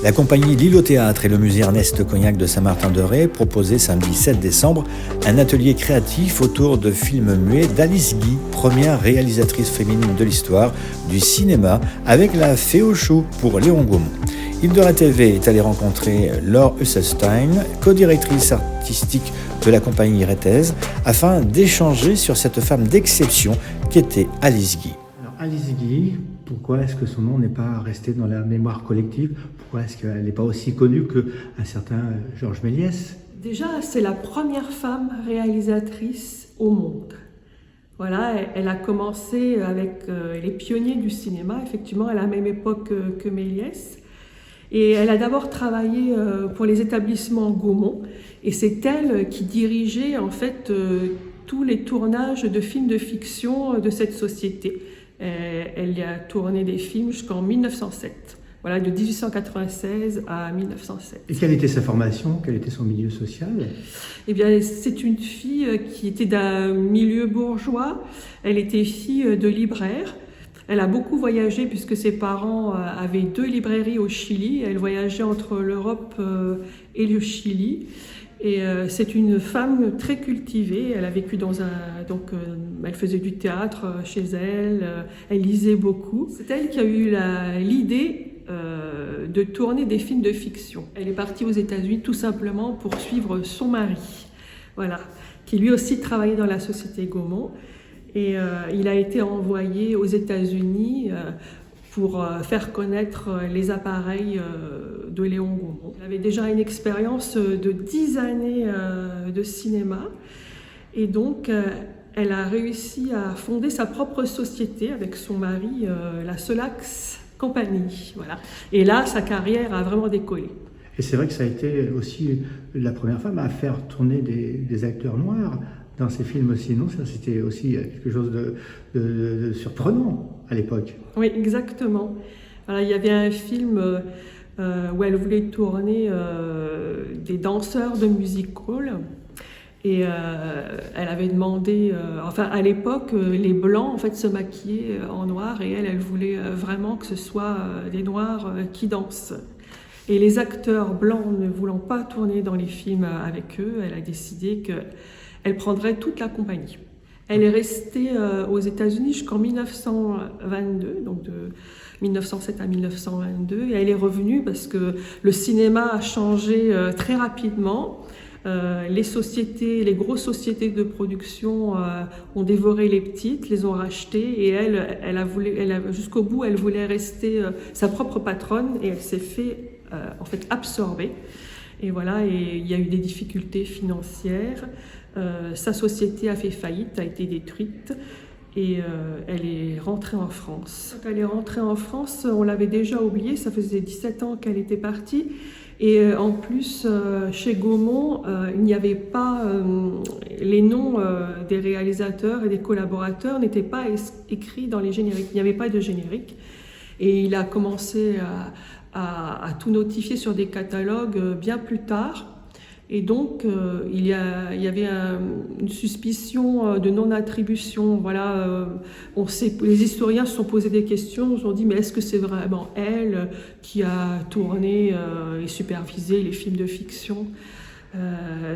La compagnie L'Île au Théâtre et le musée Ernest Cognac de Saint-Martin-de-Ré proposaient samedi 7 décembre un atelier créatif autour de films muets d'Alice Guy, première réalisatrice féminine de l'histoire du cinéma, avec la Fée aux choux pour Léon Gaumont. Île de Ré TV est allé rencontrer Laure Husselstein, co-directrice artistique de la compagnie rétaise, afin d'échanger sur cette femme d'exception qu'était Alice Guy. Alors Alice Guy, pourquoi est-ce que son nom n'est pas resté dans la mémoire collective? Pourquoi est-ce qu'elle n'est pas aussi connue qu'un certain Georges Méliès? Déjà, c'est la première femme réalisatrice au monde. Voilà, elle a commencé avec les pionniers du cinéma, effectivement, à la même époque que Méliès. Et elle a d'abord travaillé pour les établissements Gaumont, et c'est elle qui dirigeait en fait tous les tournages de films de fiction de cette société. Elle y a tourné des films jusqu'en 1907, voilà, de 1896 à 1907. Et quelle était sa formation? Quel était son milieu social? Eh bien, c'est une fille qui était d'un milieu bourgeois. Elle était fille de libraire. Elle a beaucoup voyagé puisque ses parents avaient 2 librairies au Chili. Elle voyageait entre l'Europe et le Chili. Et c'est une femme très cultivée. Elle a vécu elle faisait du théâtre chez elle. Elle lisait beaucoup. C'est elle qui a eu l'idée de tourner des films de fiction. Elle est partie aux États-Unis tout simplement pour suivre son mari, voilà, qui lui aussi travaillait dans la société Gaumont. Et il a été envoyé aux États-Unis pour faire connaître les appareils de Léon Gaumont. Il avait déjà une expérience de 10 années de cinéma, et donc elle a réussi à fonder sa propre société avec son mari, la Solax Compagnie. Voilà. Et là, sa carrière a vraiment décollé. Et c'est vrai que ça a été aussi la première femme à faire tourner des acteurs noirs dans ses films aussi, non? Ça, c'était aussi quelque chose de surprenant à l'époque. Oui, exactement. Voilà, il y avait un film où elle voulait tourner des danseurs de music-hall. Et elle avait demandé, à l'époque, les blancs en fait se maquillaient en noir, et elle voulait vraiment que ce soit des noirs qui dansent. Et les acteurs blancs ne voulant pas tourner dans les films avec eux, elle a décidé qu'elle prendrait toute la compagnie. Elle est restée aux États-Unis jusqu'en 1922, donc de 1907 à 1922, et elle est revenue parce que le cinéma a changé très rapidement. Les grosses sociétés de production ont dévoré les petites, les ont rachetées, et jusqu'au bout, elle voulait rester sa propre patronne, et elle s'est fait absorber. Et voilà, et il y a eu des difficultés financières. Sa société a fait faillite, a été détruite, et elle est rentrée en France. Quand elle est rentrée en France, on l'avait déjà oubliée, ça faisait 17 ans qu'elle était partie. Et en plus, chez Gaumont, il n'y avait pas les noms des réalisateurs et des collaborateurs n'étaient pas écrits dans les génériques. Il n'y avait pas de générique. Et il a commencé à tout notifier sur des catalogues bien plus tard. Et donc, il y avait une suspicion de non-attribution. Voilà, les historiens se sont posés des questions, se sont dit, mais est-ce que c'est vraiment elle qui a tourné et supervisé les films de fiction?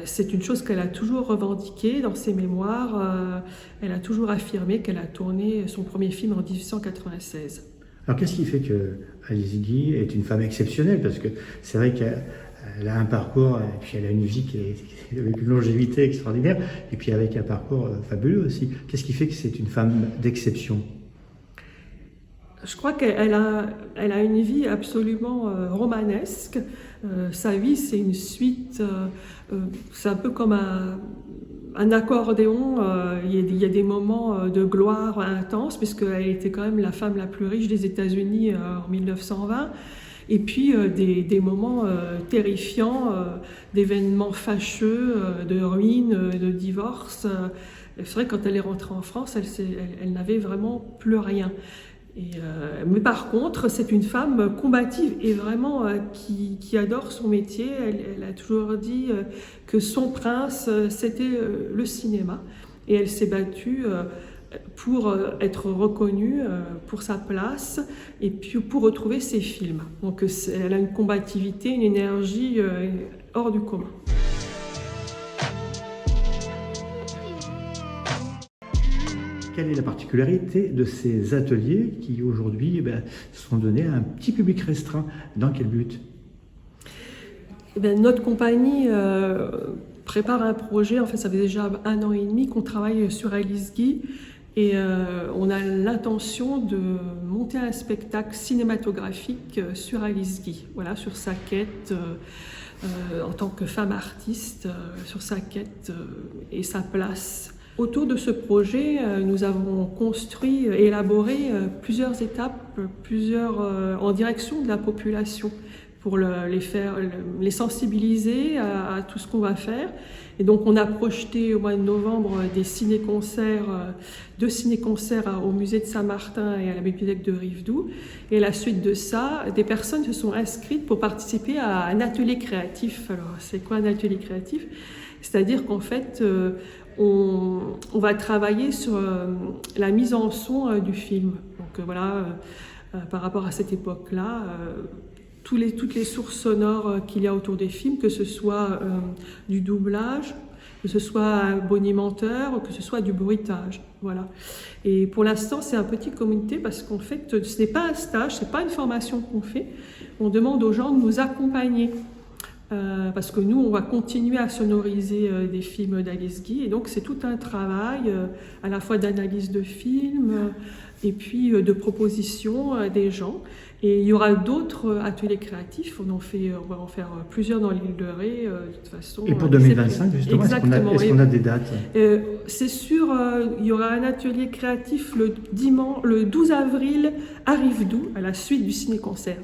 C'est une chose qu'elle a toujours revendiquée dans ses mémoires. Elle a toujours affirmé qu'elle a tourné son premier film en 1896. Alors, qu'est-ce qui fait que Alice Guy est une femme exceptionnelle? Parce que c'est vrai qu'elle a un parcours, et puis elle a une vie qui est avec une longévité extraordinaire, et puis avec un parcours fabuleux aussi. Qu'est-ce qui fait que c'est une femme d'exception? Je crois qu'elle a une vie absolument romanesque. Sa vie, c'est une suite, c'est un peu comme un accordéon. Il y a des moments de gloire intense, puisqu'elle était quand même la femme la plus riche des États-Unis en 1920. Et puis des moments terrifiants, d'événements fâcheux, de ruines, de divorce. C'est vrai que quand elle est rentrée en France, elle n'avait vraiment plus rien. Mais par contre, c'est une femme combative et vraiment qui adore son métier. Elle a toujours dit que son prince, c'était le cinéma. Et elle s'est battue pour être reconnue pour sa place et puis pour retrouver ses films. Donc elle a une combativité, une énergie hors du commun. Quelle est la particularité de ces ateliers qui aujourd'hui sont donnés à un petit public restreint? Dans quel but? Notre compagnie prépare un projet, en fait ça fait déjà 1 an et demi qu'on travaille sur Alice Guy et on a l'intention de monter un spectacle cinématographique sur Alice Guy, voilà, sur sa quête en tant que femme artiste, sur sa quête et sa place. Autour de ce projet, nous avons construit et élaboré plusieurs étapes, en direction de la population, pour les sensibiliser à tout ce qu'on va faire. Et donc on a projeté au mois de novembre des ciné-concerts, 2 ciné-concerts au musée de Saint-Martin et à la bibliothèque de Rivedoux. Et à la suite de ça, des personnes se sont inscrites pour participer à un atelier créatif. Alors c'est quoi un atelier créatif? C'est-à-dire qu'en fait, on va travailler sur la mise en son du film. Donc voilà, par rapport à cette époque-là, toutes les sources sonores qu'il y a autour des films, que ce soit du doublage, que ce soit un bonimenteur, que ce soit du bruitage. Voilà. Et pour l'instant, c'est un petit comité parce qu'en fait, ce n'est pas un stage, ce n'est pas une formation qu'on fait. On demande aux gens de nous accompagner. Parce que nous, on va continuer à sonoriser des films d'Alice Guy, et donc c'est tout un travail à la fois d'analyse de films et puis de proposition des gens. Et il y aura d'autres ateliers créatifs, on va en faire plusieurs dans l'île de Ré, de toute façon. Et pour 2025, justement, est-ce qu'on a des dates? C'est sûr, il y aura un atelier créatif le 12 avril à Rivedoux, à la suite du ciné-concert.